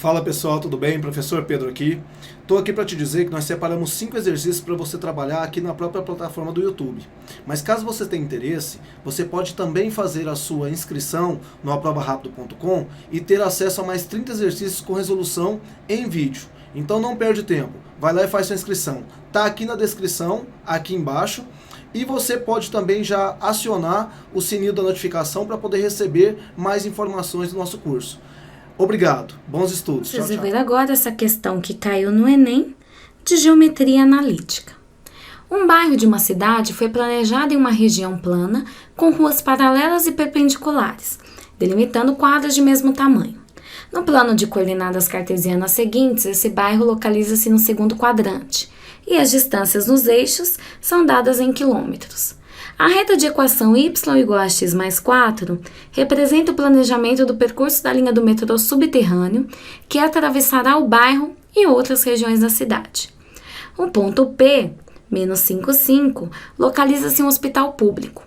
Fala pessoal, tudo bem? Professor Pedro aqui. Estou aqui para te dizer que nós separamos 5 exercícios para você trabalhar aqui na própria plataforma do YouTube. Mas caso você tenha interesse, você pode também fazer a sua inscrição no aprovarápido.com e ter acesso a mais 30 exercícios com resolução em vídeo. Então não perde tempo, vai lá e faz sua inscrição. Está aqui na descrição, aqui embaixo. E você pode também já acionar o sininho da notificação para poder receber mais informações do nosso curso. Obrigado, bons estudos. Vamos ver agora essa questão que caiu no Enem, de geometria analítica. Um bairro de uma cidade foi planejado em uma região plana, com ruas paralelas e perpendiculares, delimitando quadras de mesmo tamanho. No plano de coordenadas cartesianas seguintes, esse bairro localiza-se no segundo quadrante, e as distâncias nos eixos são dadas em quilômetros. A reta de equação y igual a x mais 4 representa o planejamento do percurso da linha do metrô subterrâneo que atravessará o bairro e outras regiões da cidade. O ponto P, menos 5,5, localiza-se em um hospital público.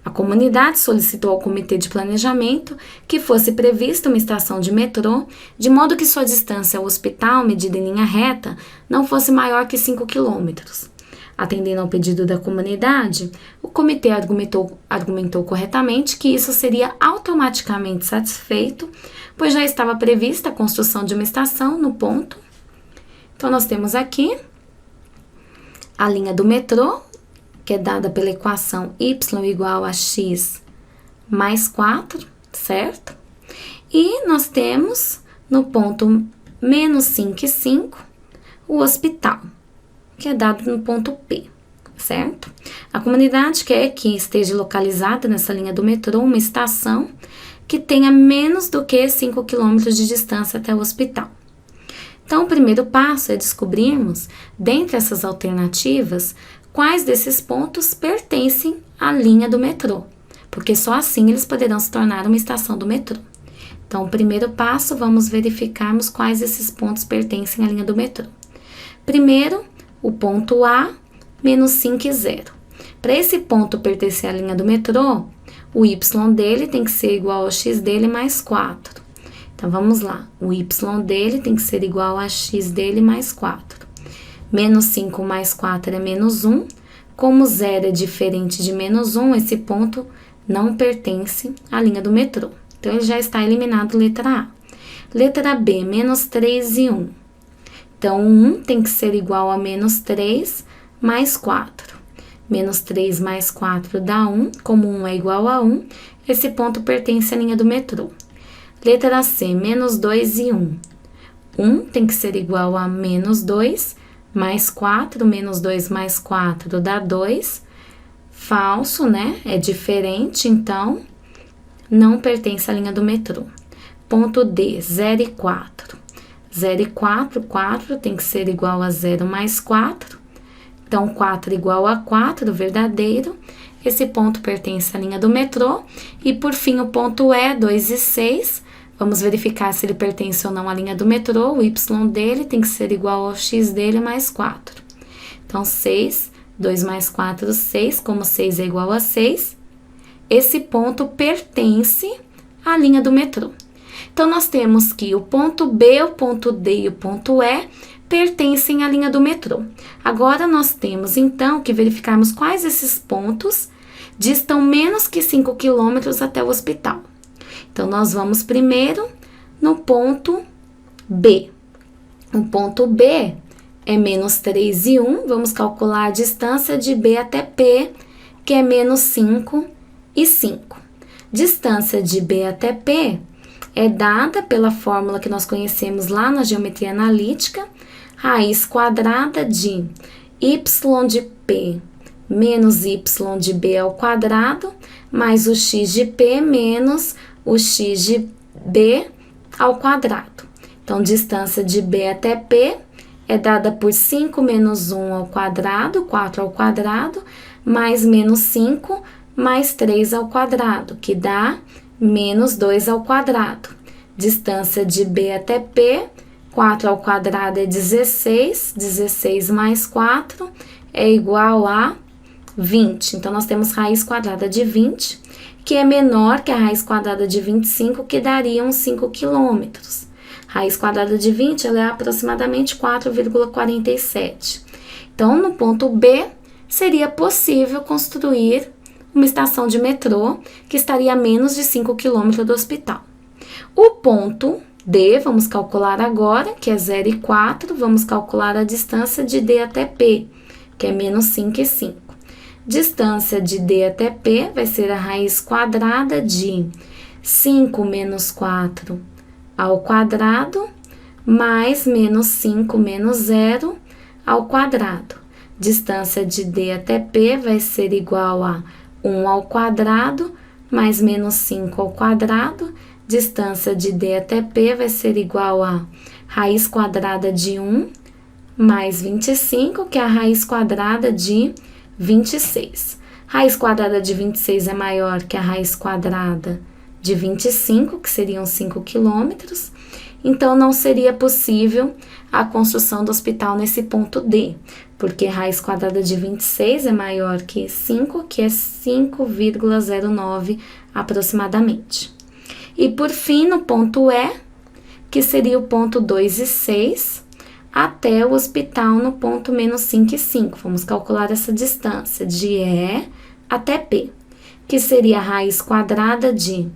A comunidade solicitou ao comitê de planejamento que fosse prevista uma estação de metrô, de modo que sua distância ao hospital, medida em linha reta, não fosse maior que 5 quilômetros. Atendendo ao pedido da comunidade, o comitê argumentou corretamente que isso seria automaticamente satisfeito, pois já estava prevista a construção de uma estação no ponto. Então, nós temos aqui a linha do metrô, que é dada pela equação y igual a x mais 4, certo? E nós temos no ponto menos 5,5 o hospital, que é dado no ponto P, certo? A comunidade quer que esteja localizada nessa linha do metrô uma estação que tenha menos do que 5 km de distância até o hospital. Então, o primeiro passo é descobrirmos, dentre essas alternativas, quais desses pontos pertencem à linha do metrô, porque só assim eles poderão se tornar uma estação do metrô. Então, o primeiro passo, vamos verificarmos quais desses pontos pertencem à linha do metrô. Primeiro, o ponto A, menos 5 e 0. Para esse ponto pertencer à linha do metrô, o y dele tem que ser igual ao x dele mais 4. Então, vamos lá. O y dele tem que ser igual a x dele mais 4. Menos 5 mais 4 é menos 1. Como 0 é diferente de menos 1, esse ponto não pertence à linha do metrô. Então, ele já está eliminado, letra A. Letra B, menos 3 e 1. Então, 1 tem que ser igual a menos 3 mais 4. Menos 3 mais 4 dá 1. Como 1 é igual a 1, esse ponto pertence à linha do metrô. Letra C, menos 2 e 1. 1 tem que ser igual a menos 2 mais 4. Menos 2 mais 4 dá 2. Falso, né? É diferente, então não pertence à linha do metrô. Ponto D, 0 e 4. 0 e 4, 4 tem que ser igual a 0 mais 4. Então, 4 igual a 4, verdadeiro. Esse ponto pertence à linha do metrô. E, por fim, o ponto E, 2 e 6. Vamos verificar se ele pertence ou não à linha do metrô. O y dele tem que ser igual ao x dele mais 4. Então, 6, 2 mais 4, 6. Como 6 é igual a 6, esse ponto pertence à linha do metrô. Então, nós temos que o ponto B, o ponto D e o ponto E pertencem à linha do metrô. Agora, nós temos, então, que verificarmos quais esses pontos distam menos que 5 quilômetros até o hospital. Então, nós vamos primeiro no ponto B. O ponto B é menos 3 e 1. Vamos calcular a distância de B até P, que é menos 5 e 5. Distância de B até P é dada pela fórmula que nós conhecemos lá na geometria analítica, raiz quadrada de y de P menos y de B ao quadrado, mais o x de P menos o x de B ao quadrado. Então, distância de B até P é dada por 5 menos 1 ao quadrado, 4 ao quadrado, mais menos 5 mais 3 ao quadrado, que dá menos 2 ao quadrado. Distância de B até P, 4 ao quadrado é 16, 16 mais 4 é igual a 20. Então, nós temos raiz quadrada de 20, que é menor que a raiz quadrada de 25, que daria uns 5 quilômetros. Raiz quadrada de 20 ela é aproximadamente 4,47. Então, no ponto B, seria possível construir uma estação de metrô que estaria a menos de 5 km do hospital. O ponto D, vamos calcular agora, que é 0,4, vamos calcular a distância de D até P, que é menos 5 e 5. Distância de D até P vai ser a raiz quadrada de 5 menos 4 ao quadrado, mais menos 5 menos 0 ao quadrado. Distância de D até P vai ser igual a 1 ao quadrado, mais menos 5 ao quadrado. Distância de D até P vai ser igual a raiz quadrada de 1 mais 25, que é a raiz quadrada de 26. Raiz quadrada de 26 é maior que a raiz quadrada de 25, que seriam 5 quilômetros. Então, não seria possível a construção do hospital nesse ponto D, porque raiz quadrada de 26 é maior que 5, que é 5,09 aproximadamente. E, por fim, no ponto E, que seria o ponto 2 e 6, até o hospital no ponto menos 5 e 5. Vamos calcular essa distância de E até P, que seria a raiz quadrada de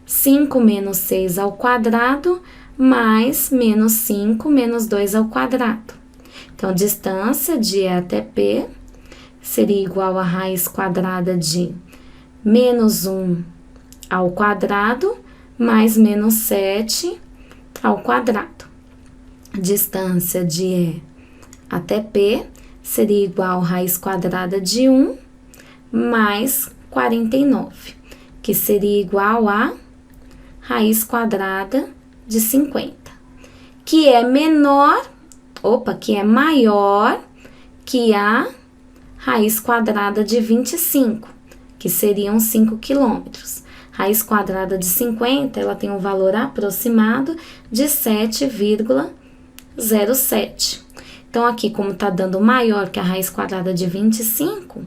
5 menos 6 ao quadrado, mais menos 5 menos 2 ao quadrado. Então, distância de E até P seria igual a raiz quadrada de menos 1 ao quadrado, mais menos 7 ao quadrado. Distância de E até P seria igual a raiz quadrada de 1 mais 49, que seria igual a raiz quadrada de 50, que é maior que a raiz quadrada de 25, que seriam 5 quilômetros. Raiz quadrada de 50, ela tem um valor aproximado de 7,07. Então, aqui, como está dando maior que a raiz quadrada de 25,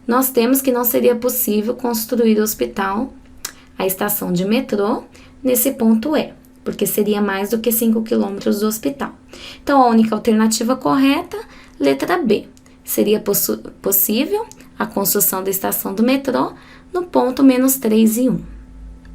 nós temos que não seria possível construir o hospital, a estação de metrô, nesse ponto E, porque seria mais do que 5 quilômetros do hospital. Então, a única alternativa correta, letra B, seria possível a construção da estação do metrô no ponto menos 3 e 1.